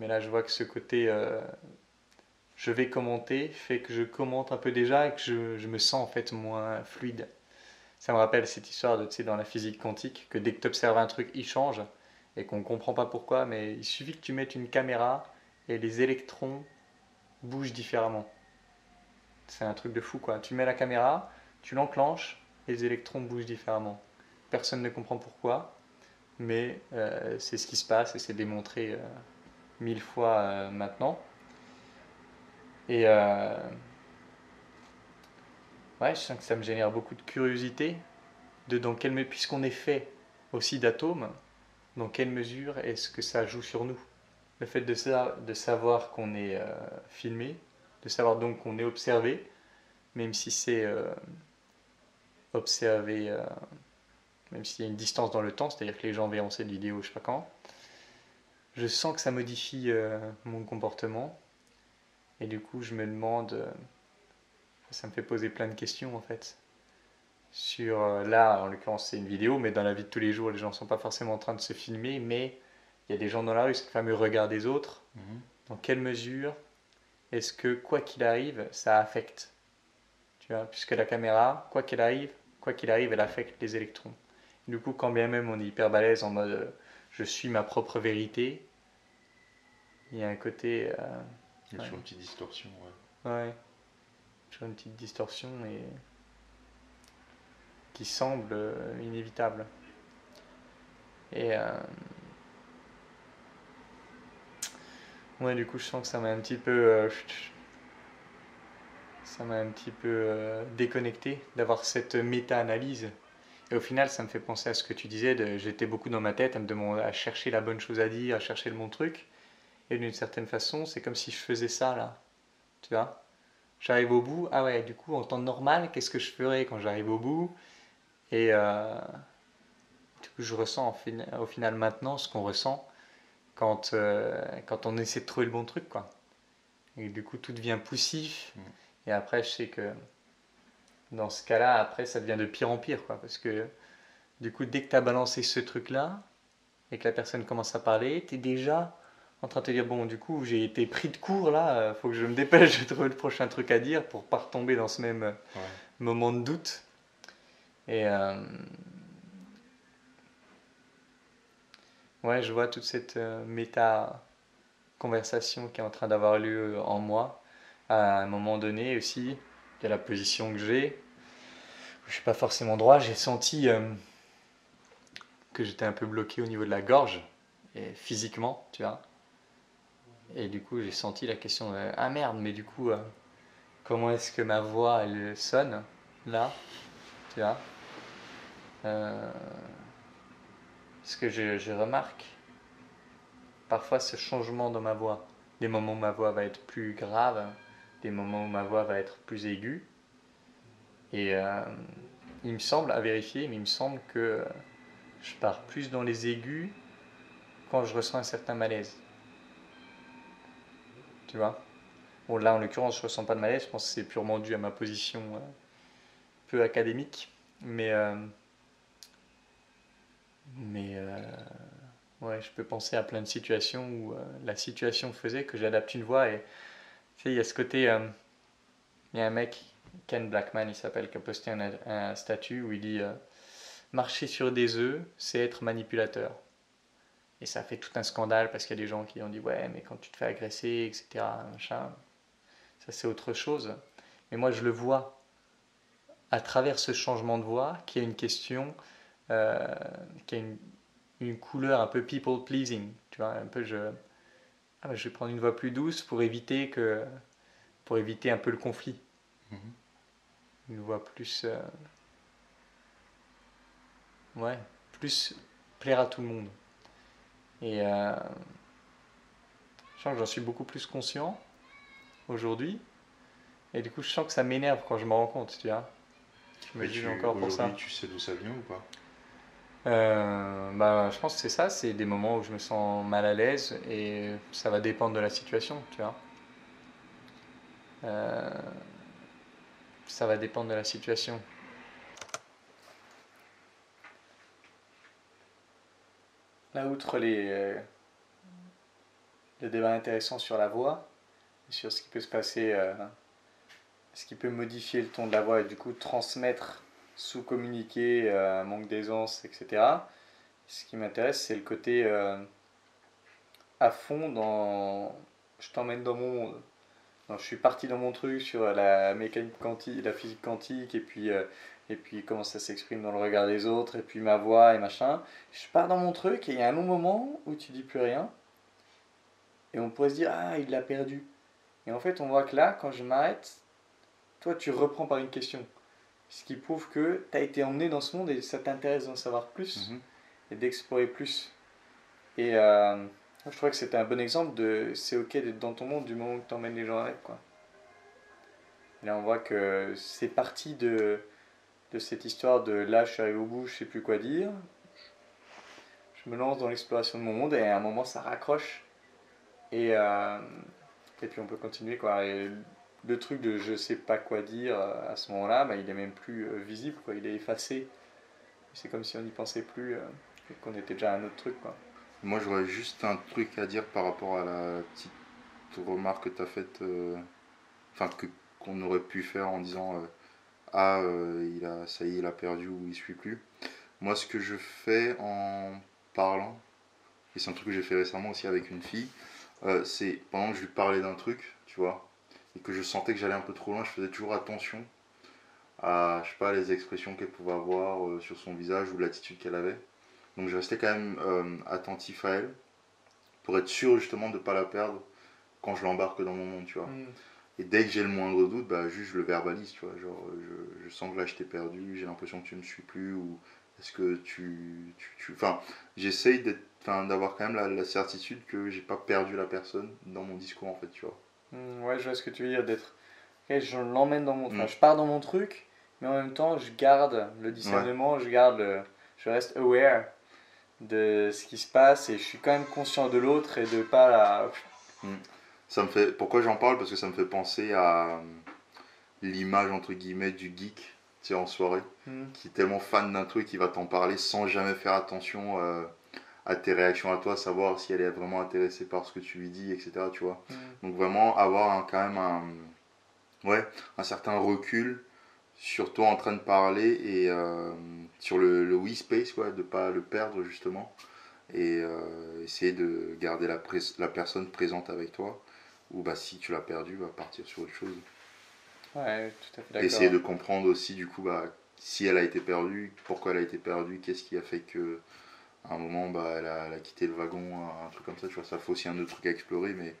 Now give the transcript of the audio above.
Mais là, je vois que ce côté je vais commenter fait que je commente un peu déjà et que je me sens en fait moins fluide. Ça me rappelle cette histoire de, tu sais, dans la physique quantique, que dès que tu observes un truc, il change et qu'on ne comprend pas pourquoi, mais il suffit que tu mettes une caméra et les électrons bougent différemment. C'est un truc de fou quoi. Tu mets la caméra, tu l'enclenches, et les électrons bougent différemment. Personne ne comprend pourquoi, mais c'est ce qui se passe et c'est démontré mille fois maintenant. Et ouais, je sens que ça me génère beaucoup de curiosité de dans quelle mesure, puisqu'on est fait aussi d'atomes, dans quelle mesure est-ce que ça joue sur nous? Le fait de savoir qu'on est filmé, de savoir donc qu'on est observé, même si c'est observé, même s'il y a une distance dans le temps, c'est-à-dire que les gens verront cette vidéo je sais pas quand, je sens que ça modifie mon comportement et du coup je me demande, ça me fait poser plein de questions en fait. Sur là, en l'occurrence, c'est une vidéo, mais dans la vie de tous les jours, les gens ne sont pas forcément en train de se filmer, mais il y a des gens dans la rue, c'est le fameux regard des autres. Mhm. Dans quelle mesure est-ce que, quoi qu'il arrive, ça affecte? Tu vois, puisque la caméra, quoi qu'il arrive, elle affecte les électrons. Du coup, quand bien même on est hyper balèze en mode je suis ma propre vérité, il y a un côté. Il y a Ouais, toujours une petite distorsion, ouais. ouais, toujours une petite distorsion et qui semble inévitable. Et ouais, du coup, je sens que ça m'a un petit peu déconnecté d'avoir cette méta-analyse. Et au final, ça me fait penser à ce que tu disais, j'étais beaucoup dans ma tête à me demander, à chercher la bonne chose à dire, à chercher le bon truc. Et d'une certaine façon, c'est comme si je faisais ça là, tu vois. J'arrive au bout, ah ouais, du coup, en temps normal, qu'est-ce que je ferais quand j'arrive au bout? Et du coup, je ressens au final maintenant ce qu'on ressent quand on essaie de trouver le bon truc, quoi. Et du coup, tout devient poussif. Mhm. Et après, je sais que dans ce cas-là, après, ça devient de pire en pire, quoi. Parce que du coup, dès que tu as balancé ce truc-là, et que la personne commence à parler, tu es déjà en train de te dire, bon, du coup, j'ai été pris de court, là, faut que je me dépêche de trouver le prochain truc à dire pour pas retomber dans ce même Ouais. moment de doute. Et ouais, je vois toute cette méta-conversation qui est en train d'avoir lieu en moi. À un moment donné aussi, il y a la position que j'ai. Je suis pas forcément droit, j'ai senti que j'étais un peu bloqué au niveau de la gorge, et physiquement, tu vois. Et du coup, j'ai senti la question ah merde, mais du coup, comment est-ce que ma voix elle sonne là, tu vois. Euh, Parce que je remarque parfois ce changement dans ma voix. Des moments où ma voix va être plus grave, des moments où ma voix va être plus aiguë. Et il me semble, à vérifier, mais il me semble que je pars plus dans les aigus quand je ressens un certain malaise. Tu vois. Bon, là, en l'occurrence, je ressens pas de malaise. Je pense que c'est purement dû à ma position peu académique. Mais, euh, mais ouais, je peux penser à plein de situations où la situation faisait que j'adapte une voix. Et tu sais, il y a ce côté. Il y a un mec, Ken Blackman, il s'appelle, qui a posté un statut où il dit marcher sur des œufs, c'est être manipulateur. Et ça fait tout un scandale parce qu'il y a des gens qui ont dit ouais, mais quand tu te fais agresser, etc., machin, ça c'est autre chose. Mais moi je le vois à travers ce changement de voix qui a une question, euh, qui a une couleur un peu people pleasing. Tu vois, un peu je vais prendre une voix plus douce pour éviter un peu le conflit. Mhm. Une voix plus, ouais, plus plaire à tout le monde. Et je sens que j'en suis beaucoup plus conscient aujourd'hui. Et du coup, je sens que ça m'énerve quand je me rends compte, tu vois. Je me Et juge tu, encore pour aujourd'hui, ça. tu sais d'où ça vient ou pas? Bah, je pense que c'est ça, c'est des moments où je me sens mal à l'aise et ça va dépendre de la situation, tu vois. Euh, Ça va dépendre de la situation. Là, outre le débat intéressant sur la voix, sur ce qui peut se passer, ce qui peut modifier le ton de la voix et du coup transmettre, sous-communiquer, un manque d'aisance, etc. Ce qui m'intéresse, c'est le côté à fond dans. Je t'emmène dans mon monde. Donc, je suis parti dans mon truc sur la mécanique quantique, la physique quantique, et puis comment ça s'exprime dans le regard des autres, et puis ma voix et machin. Je pars dans mon truc, et il y a un moment où tu dis plus rien, et on pourrait se dire, ah, il l'a perdu. Et en fait, on voit que là, quand je m'arrête, toi, tu reprends par une question. Ce qui prouve que tu as été emmené dans ce monde et ça t'intéresse d'en savoir plus Mhm. et d'explorer plus. Et je trouvais que c'était un bon exemple de c'est ok d'être dans ton monde du moment que tu emmènes les gens avec, quoi. Et là, on voit que c'est parti de cette histoire de là, je suis arrivé au bout, je sais plus quoi dire. Je me lance dans l'exploration de mon monde et à un moment, ça raccroche. Et, euh, et puis, on peut continuer, quoi. Et le truc de je sais pas quoi dire à ce moment-là, bah, il est même plus visible, quoi. Il est effacé. C'est comme si on n'y pensait plus et qu'on était déjà à un autre truc, quoi. Moi, j'aurais juste un truc à dire par rapport à la petite remarque que tu as faite, enfin, qu'on aurait pu faire en disant ah, ça y est, il a perdu ou il suit plus. Moi, ce que je fais en parlant, et c'est un truc que j'ai fait récemment aussi avec une fille, c'est pendant que je lui parlais d'un truc, tu vois, et que je sentais que j'allais un peu trop loin, je faisais toujours attention à, je sais pas, les expressions qu'elle pouvait avoir sur son visage ou l'attitude qu'elle avait. Donc je restais quand même attentif à elle pour être sûr justement de ne pas la perdre quand je l'embarque dans mon monde, tu vois. Mm. Et dès que j'ai le moindre doute, bah, juste je le verbalise, tu vois. Genre, je sens que là je t'ai perdu, j'ai l'impression que tu ne me suis plus, ou est-ce que Enfin, j'essaye d'avoir quand même la certitude que j'ai pas perdu la personne dans mon discours, en fait, tu vois. Ouais, je vois ce que tu veux dire, d'être. Ok, je l'emmène dans mon. Enfin, Mm. je pars dans mon truc, mais en même temps, je garde le Ouais. discernement, je reste aware de ce qui se passe et je suis quand même conscient de l'autre et de pas la. Mm. Ça me fait... Pourquoi j'en parle? Parce que ça me fait penser à l'image, entre guillemets, du geek, tu sais, en soirée, Mm. qui est tellement fan d'un truc, il va t'en parler sans jamais faire attention à tes réactions à toi, savoir si elle est vraiment intéressée par ce que tu lui dis, etc. Tu vois. Mm. Donc vraiment avoir quand même ouais, un certain recul sur toi en train de parler et sur le we space, quoi, de pas le perdre justement. Et essayer de garder la personne présente avec toi. Ou bah si tu l'as perdu, va partir sur autre chose. Ouais, tout à fait Essayer d'accord. de comprendre aussi du coup bah, si elle a été perdue, pourquoi elle a été perdue, qu'est-ce qui a fait que à un moment bah, elle a quitté le wagon, un truc comme ça, tu vois, ça faut aussi un autre truc à explorer, mais